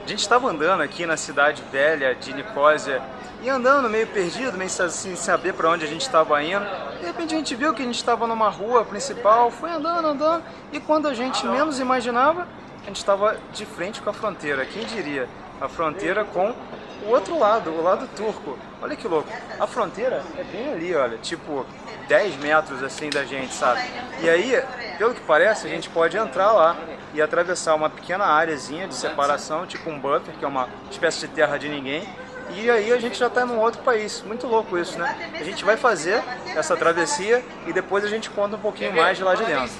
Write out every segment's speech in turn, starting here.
A gente estava andando aqui na cidade velha de Nicósia e andando meio perdido, meio sem saber para onde a gente estava indo. De repente a gente viu que a gente estava numa rua principal, foi andando, e quando a gente menos imaginava, a gente estava de frente com a fronteira. Quem diria? A fronteira com o outro lado, o lado turco. Olha que louco. A fronteira é bem ali, olha, tipo 10 metros assim da gente, sabe? E aí, pelo que parece, a gente pode entrar lá e atravessar uma pequena áreazinha de separação, tipo um buffer, que é uma espécie de terra de ninguém. E aí a gente já está num outro país. Muito louco isso, né? A gente vai fazer essa travessia e depois a gente conta um pouquinho mais de lá de dentro.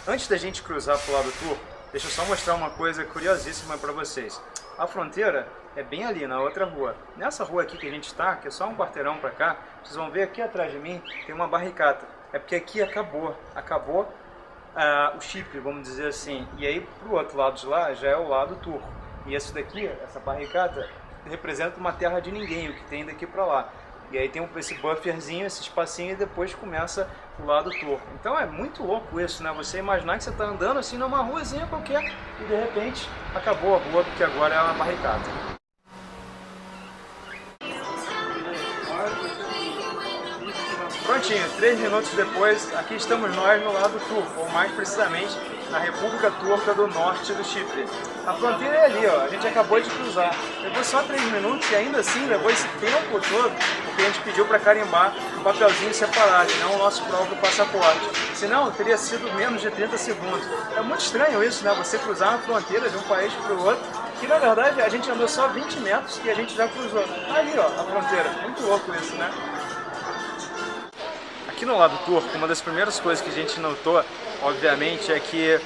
Antes da gente cruzar para o lado turco, deixa eu só mostrar uma coisa curiosíssima para vocês. A fronteira é bem ali, na outra rua. Nessa rua aqui que a gente está, que é só um quarteirão para cá, vocês vão ver aqui atrás de mim tem uma barricada. É porque aqui acabou o Chipre, vamos dizer assim. E aí pro outro lado de lá já é o lado turco. E esse daqui, essa barricada, representa uma terra de ninguém, o que tem daqui para lá. E aí tem esse bufferzinho, esse espacinho, e depois começa o lado turco. Então é muito louco isso, né? Você imaginar que você está andando assim numa ruazinha qualquer e de repente acabou a rua, porque agora é uma barricada. Prontinho, 3 minutos depois, aqui estamos nós no lado turco, ou mais precisamente na República Turca do Norte do Chipre. A fronteira é ali, ó, a gente acabou de cruzar. Levou só 3 minutos e ainda assim levou esse tempo todo, porque a gente pediu para carimbar um papelzinho separado, não o nosso próprio passaporte. Senão teria sido menos de 30 segundos. É muito estranho isso, né? Você cruzar a fronteira de um país para o outro, que na verdade a gente andou só 20 metros e a gente já cruzou. Ali, ó, a fronteira. Muito louco isso, né? Aqui no lado turco, uma das primeiras coisas que a gente notou, obviamente, é que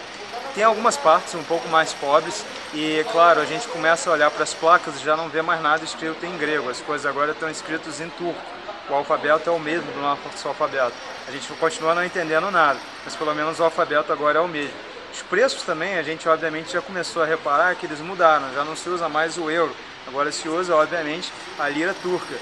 tem algumas partes um pouco mais pobres e, claro, a gente começa a olhar para as placas e já não vê mais nada escrito em grego. As coisas agora estão escritas em turco. O alfabeto é o mesmo do nosso alfabeto. A gente continua não entendendo nada, mas pelo menos o alfabeto agora é o mesmo. Os preços também, a gente obviamente já começou a reparar que eles mudaram, já não se usa mais o euro. Agora se usa, obviamente, a lira turca.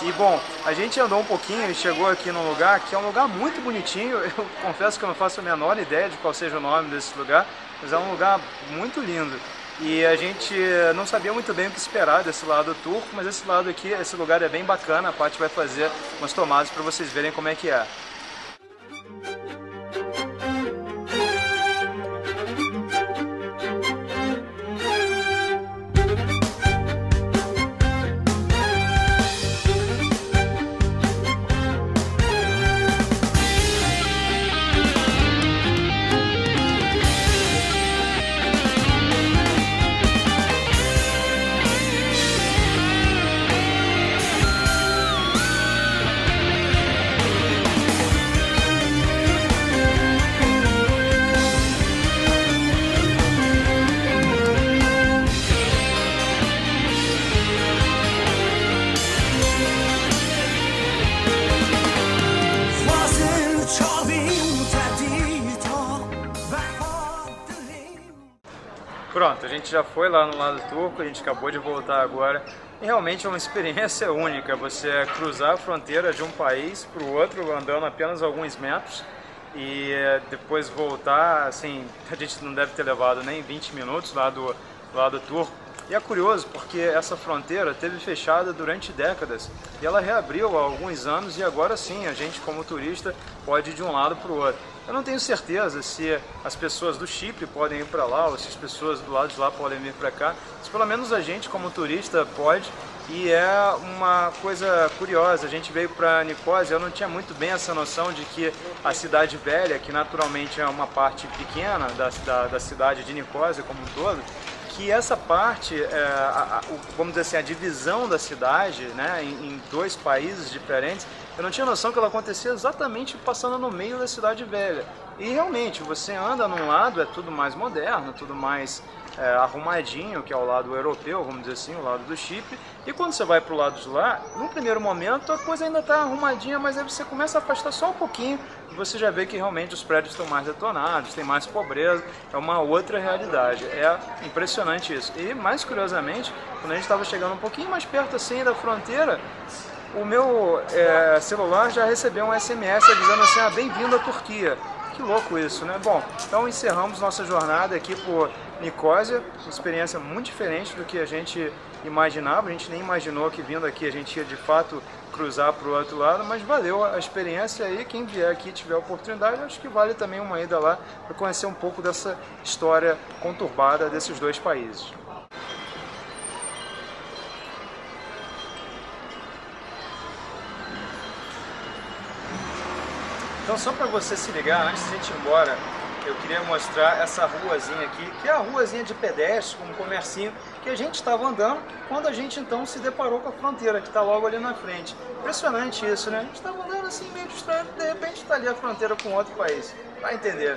E bom, a gente andou um pouquinho e chegou aqui num lugar que é um lugar muito bonitinho. Eu confesso que eu não faço a menor ideia de qual seja o nome desse lugar, mas é um lugar muito lindo. E a gente não sabia muito bem o que esperar desse lado turco, mas esse lado aqui, esse lugar é bem bacana. A Paty vai fazer umas tomadas para vocês verem como é que é. Pronto, a gente já foi lá no lado turco, a gente acabou de voltar agora e realmente é uma experiência única você cruzar a fronteira de um país para o outro andando apenas alguns metros e depois voltar, assim, a gente não deve ter levado nem 20 minutos lá do lado turco. E é curioso porque essa fronteira esteve fechada durante décadas e ela reabriu há alguns anos e agora sim a gente como turista pode ir de um lado para o outro. Eu não tenho certeza se as pessoas do Chipre podem ir para lá ou se as pessoas do lado de lá podem vir para cá, mas pelo menos a gente como turista pode. E é uma coisa curiosa, a gente veio para Nicósia, eu não tinha muito bem essa noção de que a cidade velha, que naturalmente é uma parte pequena da cidade de Nicósia como um todo, que essa parte, vamos dizer assim, a divisão da cidade, né, em dois países diferentes, eu não tinha noção que ela acontecia exatamente passando no meio da cidade velha. E realmente, você anda num lado, é tudo mais moderno, tudo mais arrumadinho, que é o lado europeu, vamos dizer assim, o lado do Chipre. E quando você vai para o lado de lá, no primeiro momento a coisa ainda está arrumadinha, mas aí você começa a afastar só um pouquinho e você já vê que realmente os prédios estão mais detonados, tem mais pobreza, é uma outra realidade. É impressionante isso. E mais curiosamente, quando a gente estava chegando um pouquinho mais perto assim da fronteira, o meu celular já recebeu um SMS avisando assim, bem-vindo à Turquia. Que louco isso, né? Bom, então encerramos nossa jornada aqui por Nicosia, uma experiência muito diferente do que a gente imaginava, a gente nem imaginou que vindo aqui a gente ia de fato cruzar para o outro lado, mas valeu a experiência aí, quem vier aqui e tiver oportunidade, acho que vale também uma ida lá para conhecer um pouco dessa história conturbada desses dois países. Então, só para você se ligar, antes de a gente ir embora, eu queria mostrar essa ruazinha aqui, que é a ruazinha de pedestre, com um comércio que a gente estava andando quando a gente então se deparou com a fronteira, que está logo ali na frente. Impressionante isso, né? A gente estava andando assim meio distraído, de repente está ali a fronteira com outro país. Vai entender.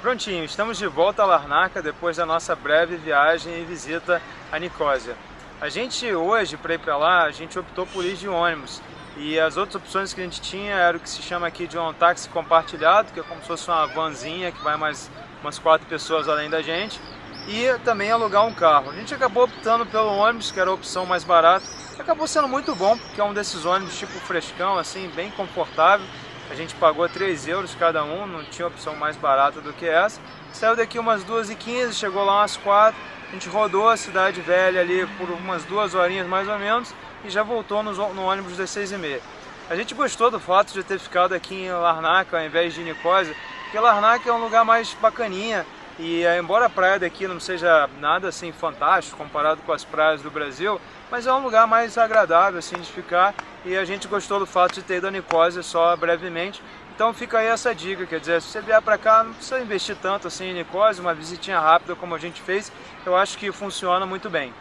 Prontinho, estamos de volta a Larnaca depois da nossa breve viagem e visita a Nicosia. A gente hoje, para ir para lá, a gente optou por ir de ônibus. E as outras opções que a gente tinha era o que se chama aqui de um táxi compartilhado, que é como se fosse uma vanzinha que vai mais umas 4 pessoas além da gente, e também alugar um carro. A gente acabou optando pelo ônibus, que era a opção mais barata. Acabou sendo muito bom, porque é um desses ônibus tipo frescão, assim, bem confortável. A gente pagou 3 euros cada um, não tinha opção mais barata do que essa. Saiu daqui umas 2h15, chegou lá umas 4. A gente rodou a Cidade Velha ali por umas 2 horinhas mais ou menos e já voltou no ônibus das 6h30. A gente gostou do fato de ter ficado aqui em Larnaca ao invés de Nicosia, porque Larnaca é um lugar mais bacaninha e embora a praia daqui não seja nada assim fantástico comparado com as praias do Brasil, mas é um lugar mais agradável assim de ficar e a gente gostou do fato de ter ido a Nicosia só brevemente. Então fica aí essa dica, quer dizer, se você vier para cá não precisa investir tanto assim em Nicosia, uma visitinha rápida como a gente fez, eu acho que funciona muito bem.